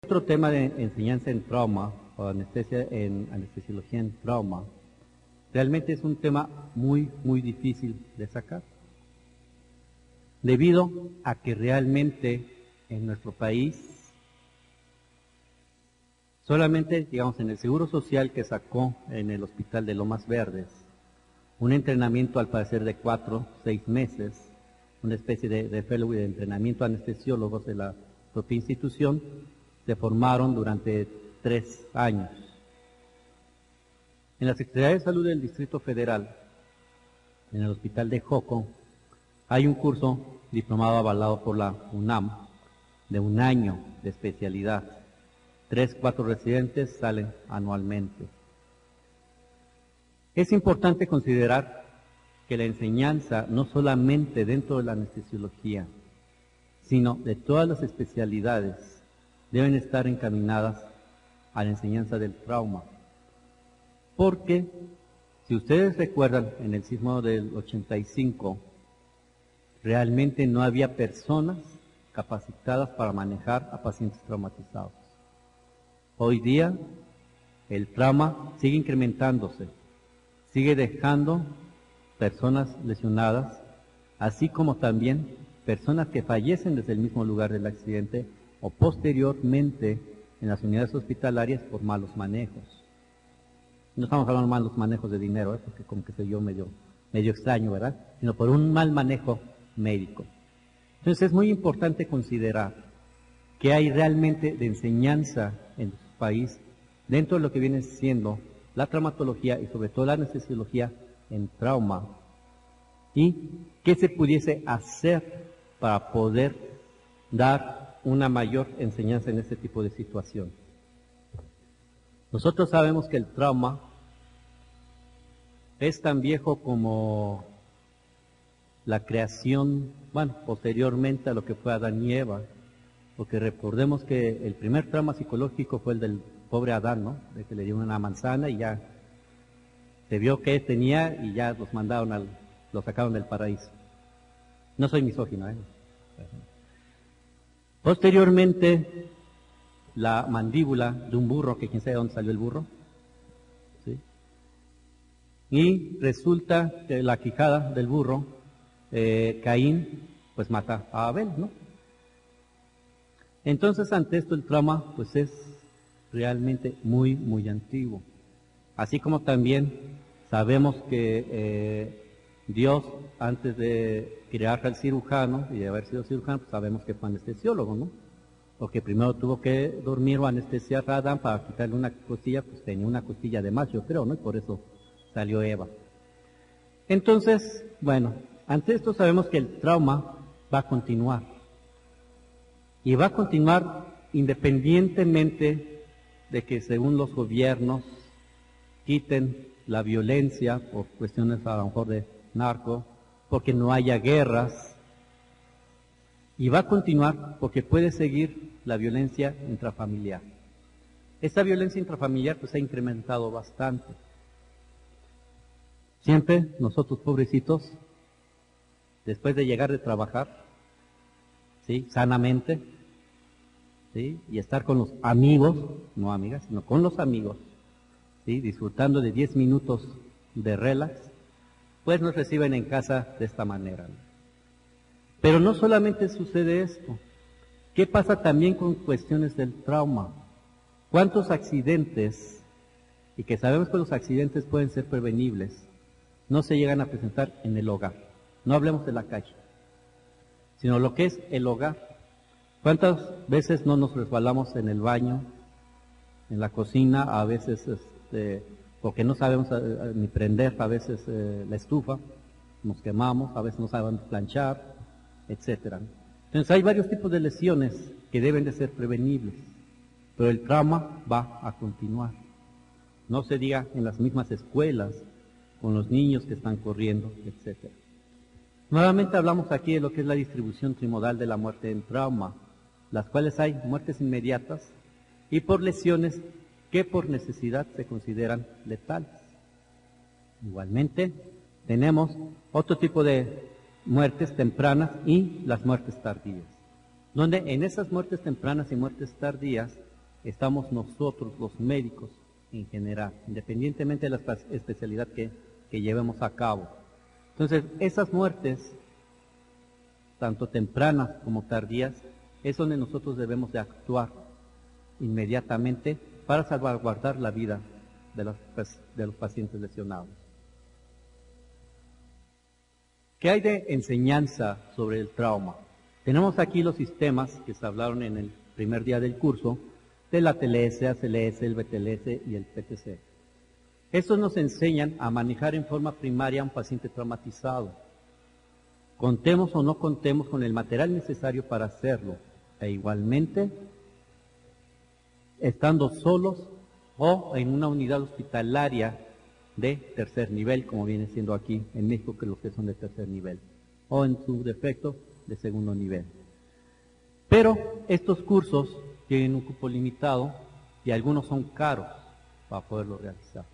otro tema de enseñanza en trauma o anestesiología en trauma, realmente es un tema muy, muy difícil de sacar, debido a que realmente en nuestro país, solamente, digamos, en el Seguro Social que sacó en el Hospital de Lomas Verdes, un entrenamiento al parecer de 4, 6 meses, una especie de fellow de entrenamiento a anestesiólogos de la propia institución, se formaron durante 3 años. En la Secretaría de Salud del Distrito Federal, en el Hospital de Joco, hay un curso diplomado avalado por la UNAM de 1 año de especialidad. 3, 4 residentes salen anualmente. Es importante considerar que la enseñanza, no solamente dentro de la anestesiología, sino de todas las especialidades, deben estar encaminadas a la enseñanza del trauma. Porque, si ustedes recuerdan, en el sismo del 85, realmente no había personas capacitadas para manejar a pacientes traumatizados. Hoy día, el trauma sigue incrementándose, sigue dejando personas lesionadas, así como también personas que fallecen desde el mismo lugar del accidente o posteriormente en las unidades hospitalarias por malos manejos. No estamos hablando de malos manejos de dinero, porque como que soy yo medio extraño, ¿verdad? Sino por un mal manejo médico. Entonces es muy importante considerar que hay realmente de enseñanza en nuestro país dentro de lo que viene siendo la traumatología y sobre todo la anestesiología en trauma, y qué se pudiese hacer para poder dar una mayor enseñanza en este tipo de situación. Nosotros sabemos que el trauma es tan viejo como la creación, posteriormente a lo que fue Adán y Eva, porque recordemos que el primer trauma psicológico fue el del pobre Adán, ¿no? De que le dieron una manzana y ya se vio que tenía y ya los sacaron del paraíso. No soy misógino, ¿eh? Posteriormente, la mandíbula de un burro, que quién sabe dónde salió el burro, ¿sí? Y resulta que la quijada del burro, Caín, pues mata a Abel, ¿no? Entonces, ante esto el trauma, pues es realmente muy, muy antiguo. Así como también sabemos que Dios, antes de crear al cirujano y de haber sido cirujano, pues sabemos que fue anestesiólogo, ¿no? Porque primero tuvo que dormir o anestesiar a Adán para quitarle una costilla, pues tenía una costilla de más, yo creo, ¿no? Y por eso salió Eva. Entonces, ante esto sabemos que el trauma va a continuar. Y va a continuar independientemente de que según los gobiernos quiten la violencia por cuestiones a lo mejor de narco, porque no haya guerras, y va a continuar porque puede seguir la violencia intrafamiliar. Esta violencia intrafamiliar pues ha incrementado bastante. Siempre nosotros pobrecitos, después de llegar de trabajar, ¿sí? Sanamente, ¿sí? Y estar con los amigos, no amigas, sino con los amigos, ¿sí? Disfrutando de 10 minutos de relax, pues nos reciben en casa de esta manera, ¿no? Pero no solamente sucede esto. ¿Qué pasa también con cuestiones del trauma? ¿Cuántos accidentes, y que sabemos que los accidentes pueden ser prevenibles, no se llegan a presentar en el hogar? No hablemos de la calle, sino lo que es el hogar. ¿Cuántas veces no nos resbalamos en el baño, en la cocina, a veces porque no sabemos ni prender a veces la estufa, nos quemamos, a veces no sabemos planchar, etcétera? Entonces hay varios tipos de lesiones que deben de ser prevenibles, pero el trauma va a continuar. No se diga en las mismas escuelas, con los niños que están corriendo, etcétera. Nuevamente hablamos aquí de lo que es la distribución trimodal de la muerte en trauma, las cuales hay muertes inmediatas y por lesiones que por necesidad se consideran letales. Igualmente, tenemos otro tipo de muertes tempranas y las muertes tardías, donde en esas muertes tempranas y muertes tardías estamos nosotros, los médicos en general, independientemente de la especialidad que llevemos a cabo. Entonces, esas muertes, tanto tempranas como tardías, es donde nosotros debemos de actuar inmediatamente para salvaguardar la vida de los pacientes lesionados. ¿Qué hay de enseñanza sobre el trauma? Tenemos aquí los sistemas que se hablaron en el primer día del curso, de la TLS, ACLS, el BTLS y el PTC. Estos nos enseñan a manejar en forma primaria a un paciente traumatizado. Contemos o no contemos con el material necesario para hacerlo, e igualmente, estando solos o en una unidad hospitalaria de tercer nivel, como viene siendo aquí en México, que los que son de tercer nivel, o en su defecto de segundo nivel. Pero estos cursos tienen un cupo limitado y algunos son caros para poderlo realizar.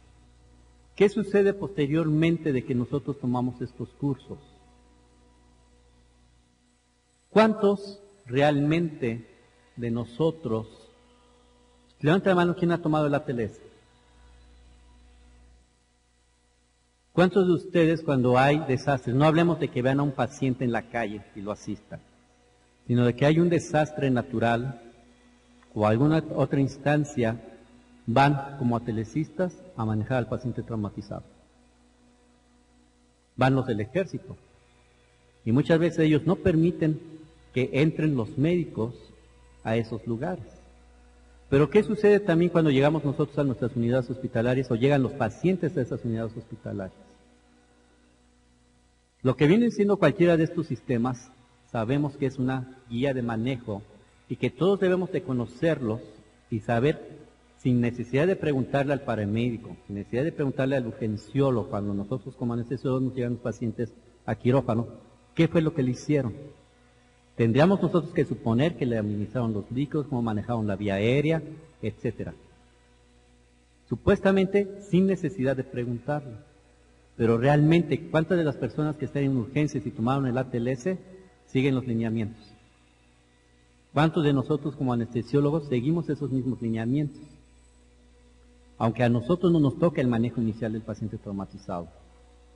¿Qué sucede posteriormente de que nosotros tomamos estos cursos? ¿Cuántos realmente de nosotros, levanta la mano, ¿quién ha tomado el ATLS? ¿Cuántos de ustedes cuando hay desastres, no hablemos de que vean a un paciente en la calle y lo asistan, sino de que hay un desastre natural o alguna otra instancia, van como atlecistas a manejar al paciente traumatizado? Van los del ejército. Y muchas veces ellos no permiten que entren los médicos a esos lugares. Pero ¿qué sucede también cuando llegamos nosotros a nuestras unidades hospitalarias o llegan los pacientes a esas unidades hospitalarias? Lo que viene siendo cualquiera de estos sistemas, sabemos que es una guía de manejo y que todos debemos de conocerlos y saber, sin necesidad de preguntarle al paramédico, sin necesidad de preguntarle al urgenciólogo, cuando nosotros como anestesiólogos nos llegan los pacientes a quirófano, ¿qué fue lo que le hicieron? Tendríamos nosotros que suponer que le administraron los líquidos, cómo manejaron la vía aérea, etcétera. Supuestamente sin necesidad de preguntarle. Pero realmente, ¿cuántas de las personas que están en urgencias y tomaron el ATLS siguen los lineamientos? ¿Cuántos de nosotros como anestesiólogos seguimos esos mismos lineamientos? Aunque a nosotros no nos toca el manejo inicial del paciente traumatizado,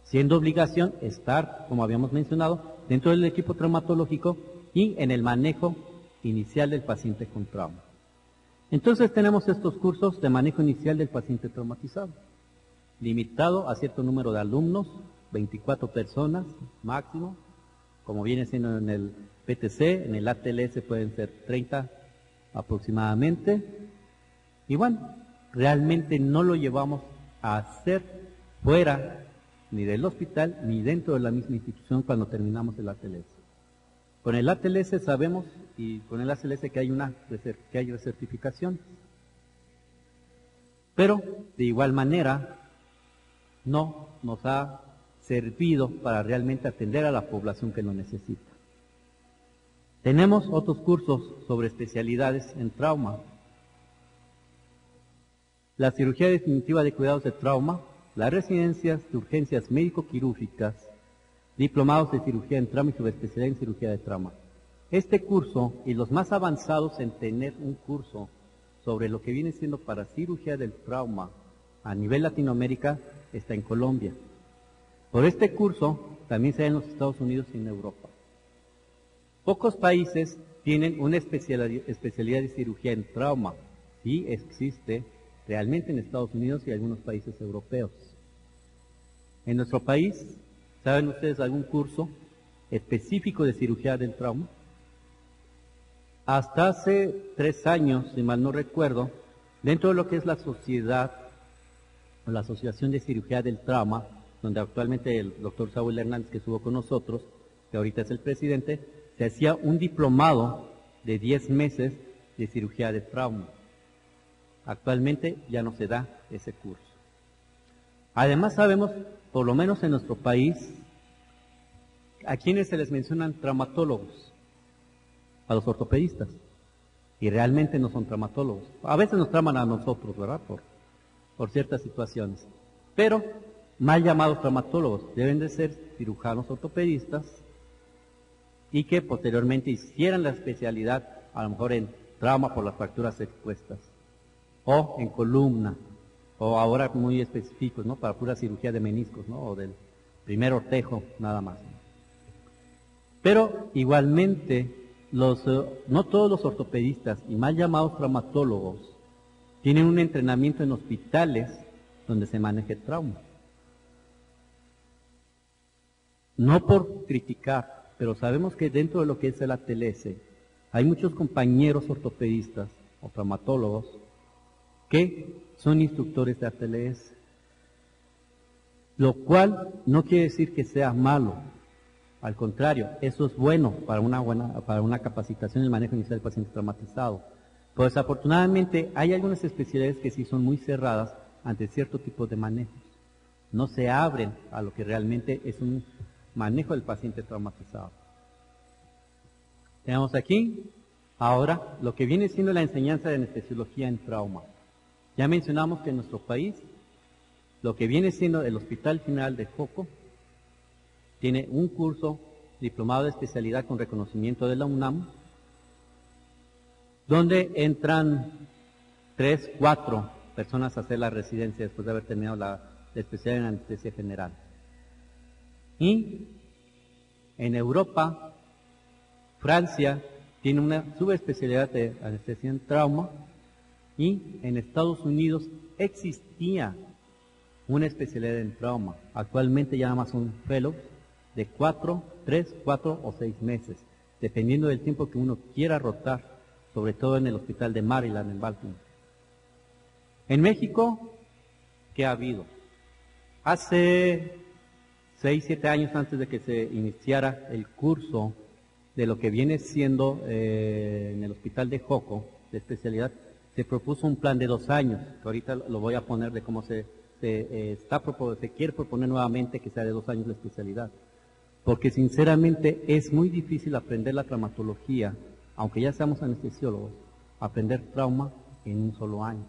siendo obligación estar, como habíamos mencionado, dentro del equipo traumatológico y en el manejo inicial del paciente con trauma. Entonces tenemos estos cursos de manejo inicial del paciente traumatizado, limitado a cierto número de alumnos, 24 personas máximo, como viene siendo en el PTC, en el ATLS pueden ser 30 aproximadamente, y bueno, realmente no lo llevamos a hacer fuera ni del hospital ni dentro de la misma institución cuando terminamos el ATLS. Con el ATLS sabemos, y con el ACLS, que hay recertificación, pero de igual manera no nos ha servido para realmente atender a la población que lo necesita. Tenemos otros cursos sobre especialidades en trauma. La cirugía definitiva de cuidados de trauma, las residencias de urgencias médico-quirúrgicas, diplomados de cirugía en trauma y subespecialidad en cirugía de trauma. Este curso y los más avanzados en tener un curso sobre lo que viene siendo para cirugía del trauma a nivel Latinoamérica está en Colombia. Por este curso también se da en los Estados Unidos y en Europa. Pocos países tienen una especialidad de cirugía en trauma. Sí existe realmente en Estados Unidos y algunos países europeos. En nuestro país, ¿saben ustedes algún curso específico de cirugía del trauma? Hasta hace 3 años, si mal no recuerdo, dentro de lo que es la sociedad, o la Asociación de Cirugía del Trauma, donde actualmente el doctor Saúl Hernández, que estuvo con nosotros, que ahorita es el presidente, se hacía un diplomado de 10 meses de cirugía de trauma. Actualmente ya no se da ese curso. Además sabemos, por lo menos en nuestro país, a quienes se les mencionan traumatólogos, a los ortopedistas, y realmente no son traumatólogos. A veces nos trauman a nosotros, ¿verdad? Por ciertas situaciones. Pero, mal llamados traumatólogos, deben de ser cirujanos ortopedistas y que posteriormente hicieran la especialidad, a lo mejor en trauma por las fracturas expuestas. o en columna, o ahora muy específicos, ¿no? Para pura cirugía de meniscos, ¿no? O del primer ortejo, nada más. Pero igualmente, no todos los ortopedistas y mal llamados traumatólogos tienen un entrenamiento en hospitales donde se maneje trauma. No por criticar, pero sabemos que dentro de lo que es el ATLS hay muchos compañeros ortopedistas o traumatólogos que son instructores de ATLS, lo cual no quiere decir que sea malo. Al contrario, eso es bueno para una capacitación y el manejo inicial del paciente traumatizado. Pues desafortunadamente hay algunas especialidades que sí son muy cerradas ante cierto tipo de manejos. No se abren a lo que realmente es un manejo del paciente traumatizado. Tenemos aquí ahora lo que viene siendo la enseñanza de anestesiología en trauma. Ya mencionamos que en nuestro país lo que viene siendo el Hospital General de Joco tiene un curso diplomado de especialidad con reconocimiento de la UNAM, donde entran 3, 4 personas a hacer la residencia después de haber terminado la especialidad en anestesia general. Y en Europa, Francia tiene una subespecialidad de anestesia en trauma, y en Estados Unidos existía una especialidad en trauma. Actualmente ya nada más son fellows de 3, 4 o 6 meses, dependiendo del tiempo que uno quiera rotar, sobre todo en el hospital de Maryland, en Baltimore. En México, ¿qué ha habido? Hace 6, 7 años antes de que se iniciara el curso de lo que viene siendo en el hospital de Joco, de especialidad, se propuso un plan de 2 años, que ahorita lo voy a poner de cómo se quiere proponer nuevamente que sea de 2 años la especialidad. Porque sinceramente es muy difícil aprender la traumatología, aunque ya seamos anestesiólogos, aprender trauma en un solo año.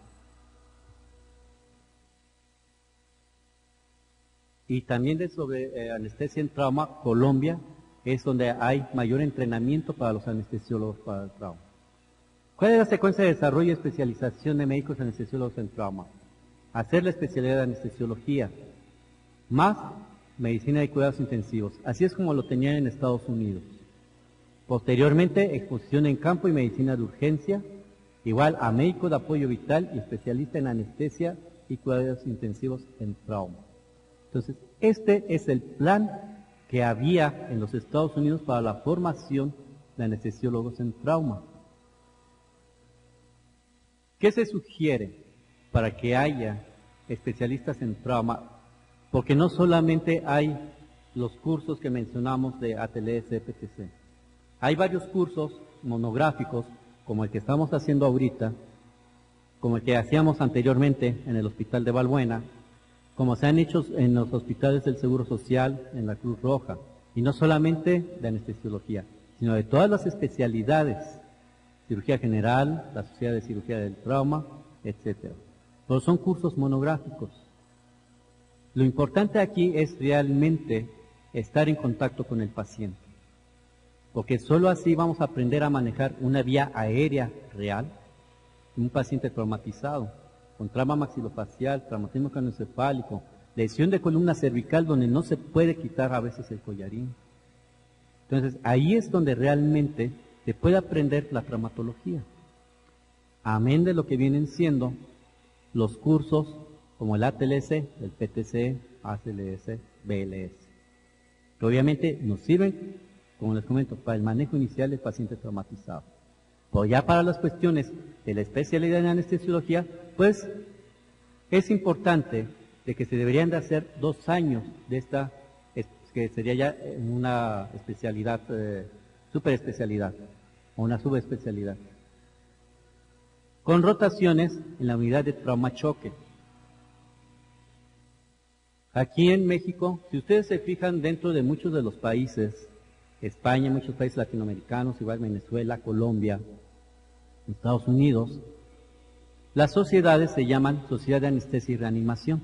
Y también sobre anestesia en trauma, Colombia es donde hay mayor entrenamiento para los anestesiólogos para el trauma. ¿Cuál es la secuencia de desarrollo y especialización de médicos anestesiólogos en trauma? Hacer la especialidad de anestesiología, más medicina de cuidados intensivos. Así es como lo tenían en Estados Unidos. Posteriormente, exposición en campo y medicina de urgencia, igual a médico de apoyo vital y especialista en anestesia y cuidados intensivos en trauma. Entonces, este es el plan que había en los Estados Unidos para la formación de anestesiólogos en trauma. ¿Qué se sugiere para que haya especialistas en trauma? Porque no solamente hay los cursos que mencionamos de ATLS, PTC. Hay varios cursos monográficos, como el que estamos haciendo ahorita, como el que hacíamos anteriormente en el Hospital de Balbuena, como se han hecho en los hospitales del Seguro Social, en la Cruz Roja, y no solamente de anestesiología, sino de todas las especialidades, cirugía general, la Sociedad de Cirugía del Trauma, etc. Pero son cursos monográficos. Lo importante aquí es realmente estar en contacto con el paciente, porque solo así vamos a aprender a manejar una vía aérea real de un paciente traumatizado, con trauma maxilofacial, traumatismo craneoencefálico, lesión de columna cervical donde no se puede quitar a veces el collarín. Entonces ahí es donde realmente se puede aprender la traumatología, amén de lo que vienen siendo los cursos como el ATLS, el PTC, ACLS, BLS, que obviamente nos sirven, como les comento, para el manejo inicial del paciente traumatizado. Pero ya para las cuestiones de la especialidad en anestesiología, pues es importante de que se deberían de hacer 2 años de esta, que sería ya una especialidad, superespecialidad, o una subespecialidad, con rotaciones en la unidad de trauma choque. Aquí en México, si ustedes se fijan dentro de muchos de los países, España, muchos países latinoamericanos, igual Venezuela, Colombia, Estados Unidos, las sociedades se llaman Sociedad de Anestesia y Reanimación.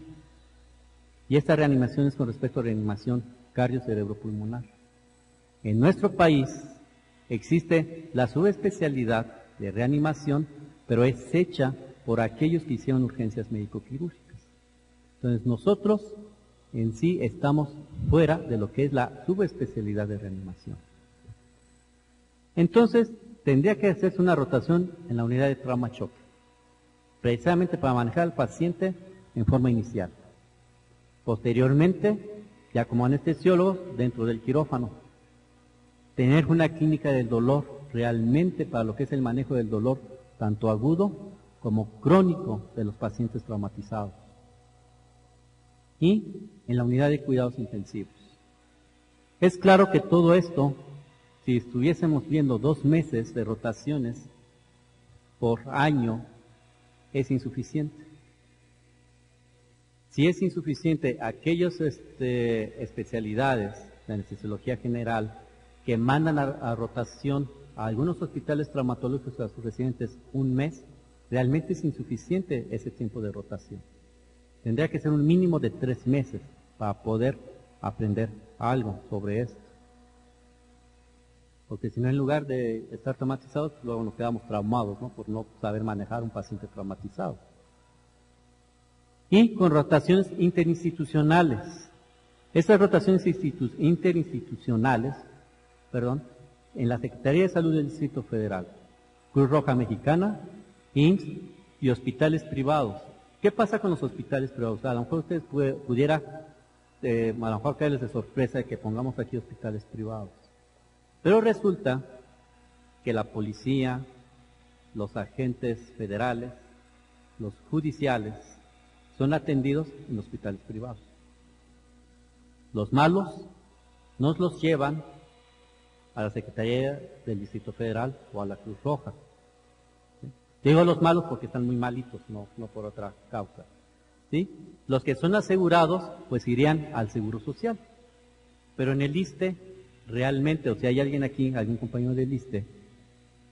Y esta reanimación es con respecto a reanimación cardio-cerebropulmonar. En nuestro país existe la subespecialidad de reanimación, pero es hecha por aquellos que hicieron urgencias médico-quirúrgicas. Entonces nosotros en sí estamos fuera de lo que es la subespecialidad de reanimación. Entonces tendría que hacerse una rotación en la unidad de trauma choque, precisamente para manejar al paciente en forma inicial. Posteriormente, ya como anestesiólogos, dentro del quirófano, tener una clínica del dolor realmente para lo que es el manejo del dolor, tanto agudo como crónico de los pacientes traumatizados. Y en la unidad de cuidados intensivos. Es claro que todo esto, si estuviésemos viendo 2 meses de rotaciones por año, es insuficiente. Si es insuficiente, aquellas especialidades de anestesiología general que mandan a rotación a algunos hospitales traumatológicos a sus residentes 1 mes, realmente es insuficiente ese tiempo de rotación. Tendría que ser un mínimo de 3 meses para poder aprender algo sobre esto. Porque si no, en lugar de estar traumatizados, luego nos quedamos traumados, ¿no? Por no saber manejar un paciente traumatizado. Y con rotaciones interinstitucionales. Estas rotaciones interinstitucionales, en la Secretaría de Salud del Distrito Federal, Cruz Roja Mexicana, IMSS y hospitales privados. ¿Qué pasa con los hospitales privados? A lo mejor ustedes pudiera, a lo mejor caerles de sorpresa de que pongamos aquí hospitales privados. Pero resulta que la policía, los agentes federales, los judiciales, son atendidos en hospitales privados. Los malos nos los llevan a la Secretaría del Distrito Federal o a la Cruz Roja. ¿Sí? Digo los malos porque están muy malitos, no por otra causa. ¿Sí? Los que son asegurados, pues irían al Seguro Social. Pero en el ISSSTE, realmente, o sea, hay alguien aquí, algún compañero del ISSSTE,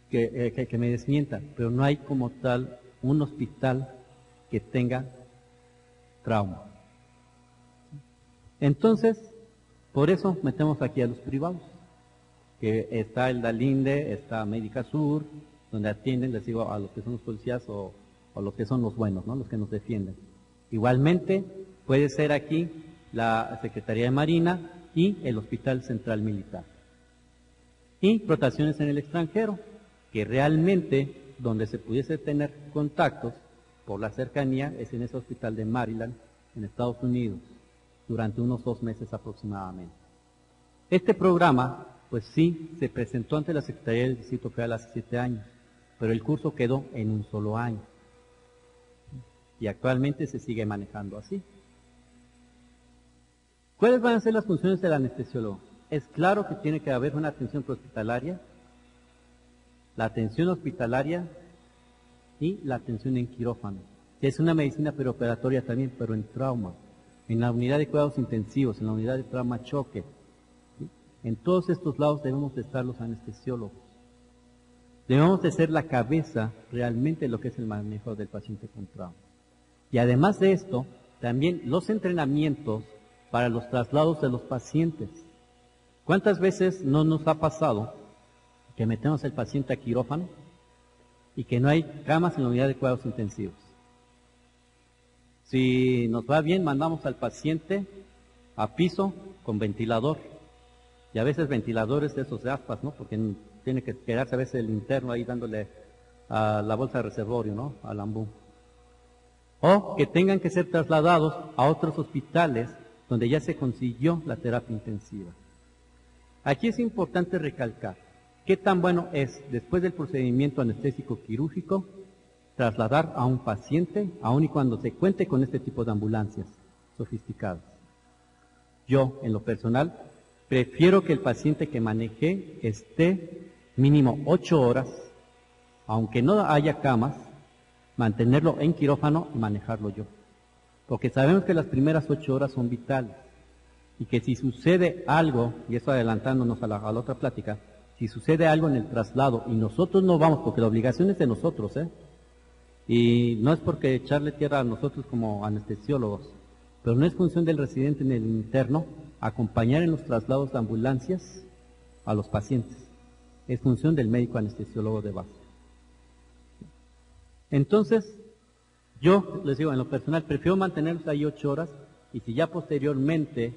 que me desmienta, pero no hay como tal un hospital que tenga trauma. Entonces, por eso metemos aquí a los privados, que está el Dalinde, está Médica Sur, donde atienden, les digo, a los que son los policías o los que son los buenos, ¿no? Los que nos defienden. Igualmente, puede ser aquí la Secretaría de Marina y el Hospital Central Militar. Y rotaciones en el extranjero, que realmente donde se pudiese tener contactos por la cercanía es en ese hospital de Maryland, en Estados Unidos, durante unos 2 meses aproximadamente. Este programa, pues sí, se presentó ante la Secretaría del Distrito Federal hace 7 años, pero el curso quedó en un solo año. Y actualmente se sigue manejando así. ¿Cuáles van a ser las funciones del anestesiólogo? Es claro que tiene que haber una atención prehospitalaria, la atención hospitalaria y la atención en quirófano, que es una medicina preoperatoria también, pero en trauma, en la unidad de cuidados intensivos, en la unidad de trauma choque. ¿Sí? En todos estos lados debemos de estar los anestesiólogos. Debemos de ser la cabeza realmente de lo que es el manejo del paciente con trauma. Y además de esto, también los entrenamientos para los traslados de los pacientes. ¿Cuántas veces no nos ha pasado que metemos al paciente a quirófano y que no hay camas en la unidad de cuidados intensivos? Si nos va bien, mandamos al paciente a piso con ventilador. Y a veces ventiladores de esos de aspas, ¿no? Porque tiene que quedarse a veces el interno ahí dándole a la bolsa de reservorio, ¿no? Al ambú. O que tengan que ser trasladados a otros hospitales donde ya se consiguió la terapia intensiva. Aquí es importante recalcar qué tan bueno es, después del procedimiento anestésico quirúrgico, trasladar a un paciente, aun y cuando se cuente con este tipo de ambulancias sofisticadas. Yo, en lo personal, prefiero que el paciente que maneje esté mínimo 8 horas, aunque no haya camas, mantenerlo en quirófano y manejarlo yo. Porque sabemos que las primeras 8 horas son vitales y que si sucede algo, y eso adelantándonos a la otra plática, si sucede algo en el traslado y nosotros no vamos, porque la obligación es de nosotros, y no es porque echarle tierra a nosotros como anestesiólogos, pero no es función del residente en el interno acompañar en los traslados de ambulancias a los pacientes, es función del médico anestesiólogo de base. Entonces, Yo les digo, en lo personal, prefiero mantenerlos ahí 8 horas y si ya posteriormente,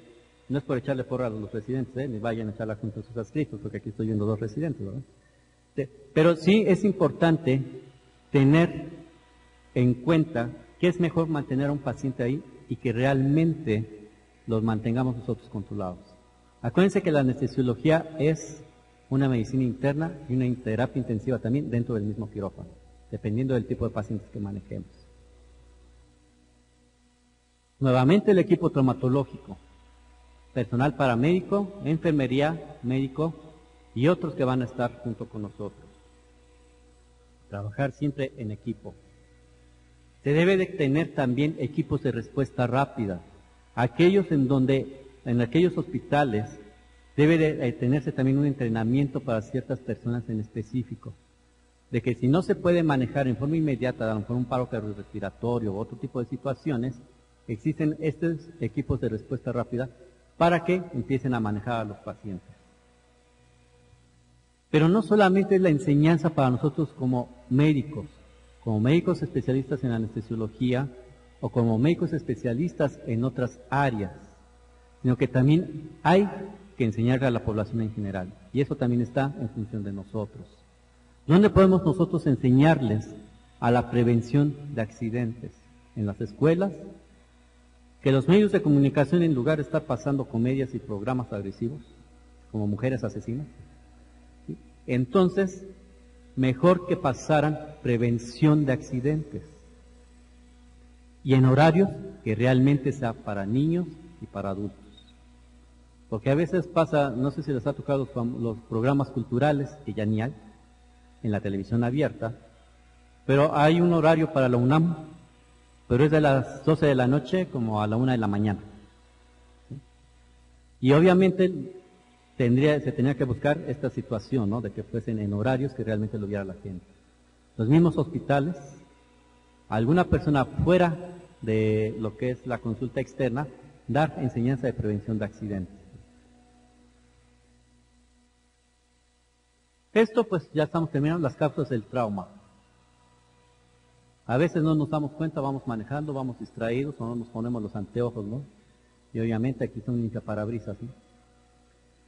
no es por echarle porra a los residentes, ni vayan a echar la junta a sus adscritos, porque aquí estoy viendo 2 residentes, ¿verdad? Pero sí es importante tener en cuenta que es mejor mantener a un paciente ahí y que realmente los mantengamos nosotros controlados. Acuérdense que la anestesiología es una medicina interna y una terapia intensiva también dentro del mismo quirófano, dependiendo del tipo de pacientes que manejemos. Nuevamente el equipo traumatológico, personal paramédico, enfermería, médico y otros que van a estar junto con nosotros. Trabajar siempre en equipo. Se debe de tener también equipos de respuesta rápida. Aquellos en aquellos hospitales debe de tenerse también un entrenamiento para ciertas personas en específico. De que si no se puede manejar en forma inmediata, a lo mejor un paro cardiorrespiratorio u otro tipo de situaciones, existen estos equipos de respuesta rápida para que empiecen a manejar a los pacientes. Pero no solamente es la enseñanza para nosotros como médicos especialistas en anestesiología o como médicos especialistas en otras áreas, sino que también hay que enseñarle a la población en general. Y eso también está en función de nosotros. ¿Dónde podemos nosotros enseñarles a la prevención de accidentes? En las escuelas, que los medios de comunicación, en lugar de estar pasando comedias y programas agresivos, como Mujeres Asesinas, ¿sí? Entonces, mejor que pasaran prevención de accidentes. Y en horarios que realmente sea para niños y para adultos. Porque a veces pasa, no sé si les ha tocado los programas culturales, que ya ni hay, en la televisión abierta, pero hay un horario para la UNAM, pero es de las 12 de la noche como a la 1 de la mañana. ¿Sí? Y obviamente se tenía que buscar esta situación, ¿no? De que fuesen en horarios que realmente lo viera la gente. Los mismos hospitales, alguna persona fuera de lo que es la consulta externa, dar enseñanza de prevención de accidentes. Esto pues ya estamos terminando las causas del trauma. A veces no nos damos cuenta, vamos manejando, vamos distraídos o no nos ponemos los anteojos, ¿no? Y obviamente aquí está un limpiaparabrisas, ¿sí?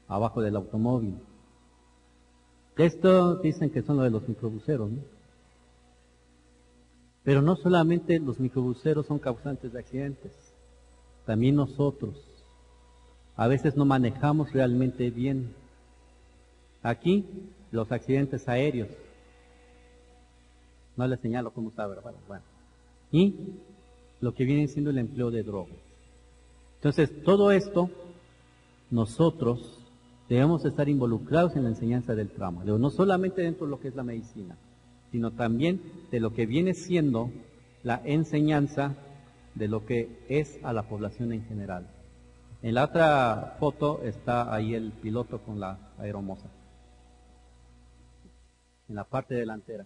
Abajo del automóvil. Esto dicen que son lo de los microbuseros, ¿no? Pero no solamente los microbuseros son causantes de accidentes, también nosotros. A veces no manejamos realmente bien. Aquí, los accidentes aéreos. No les señalo cómo está, ¿verdad? Bueno. Y lo que viene siendo el empleo de drogas. Entonces, todo esto, nosotros debemos estar involucrados en la enseñanza del trauma. No solamente dentro de lo que es la medicina, sino también de lo que viene siendo la enseñanza de lo que es a la población en general. En la otra foto está ahí el piloto con la aeromoza, en la parte delantera.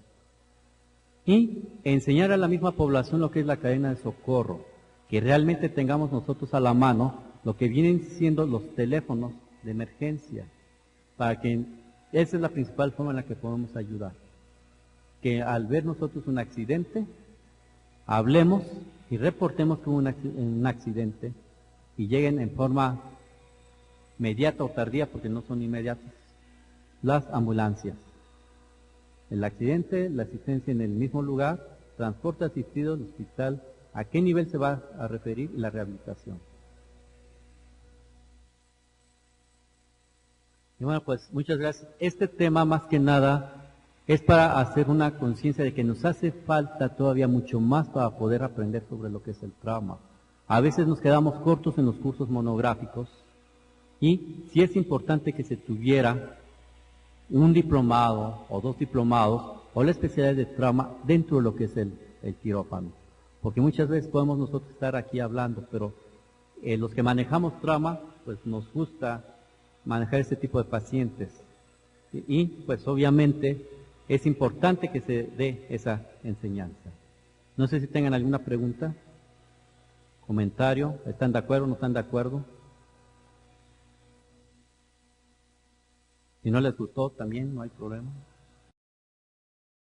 Y enseñar a la misma población lo que es la cadena de socorro, que realmente tengamos nosotros a la mano lo que vienen siendo los teléfonos de emergencia, para que esa es la principal forma en la que podemos ayudar. Que al ver nosotros un accidente, hablemos y reportemos que hubo un accidente y lleguen en forma inmediata o tardía, porque no son inmediatas, las ambulancias. El accidente, la asistencia en el mismo lugar, transporte asistido al hospital, a qué nivel se va a referir y la rehabilitación. Y bueno, pues muchas gracias. Este tema más que nada es para hacer una conciencia de que nos hace falta todavía mucho más para poder aprender sobre lo que es el trauma. A veces nos quedamos cortos en los cursos monográficos y sí es importante que se tuviera un diplomado o 2 diplomados o la especialidad de trauma dentro de lo que es el quirófano. Porque muchas veces podemos nosotros estar aquí hablando, pero los que manejamos trauma, pues nos gusta manejar este tipo de pacientes. Y pues obviamente es importante que se dé esa enseñanza. No sé si tengan alguna pregunta, comentario, ¿están de acuerdo o no están de acuerdo? Si no les gustó también, no hay problema.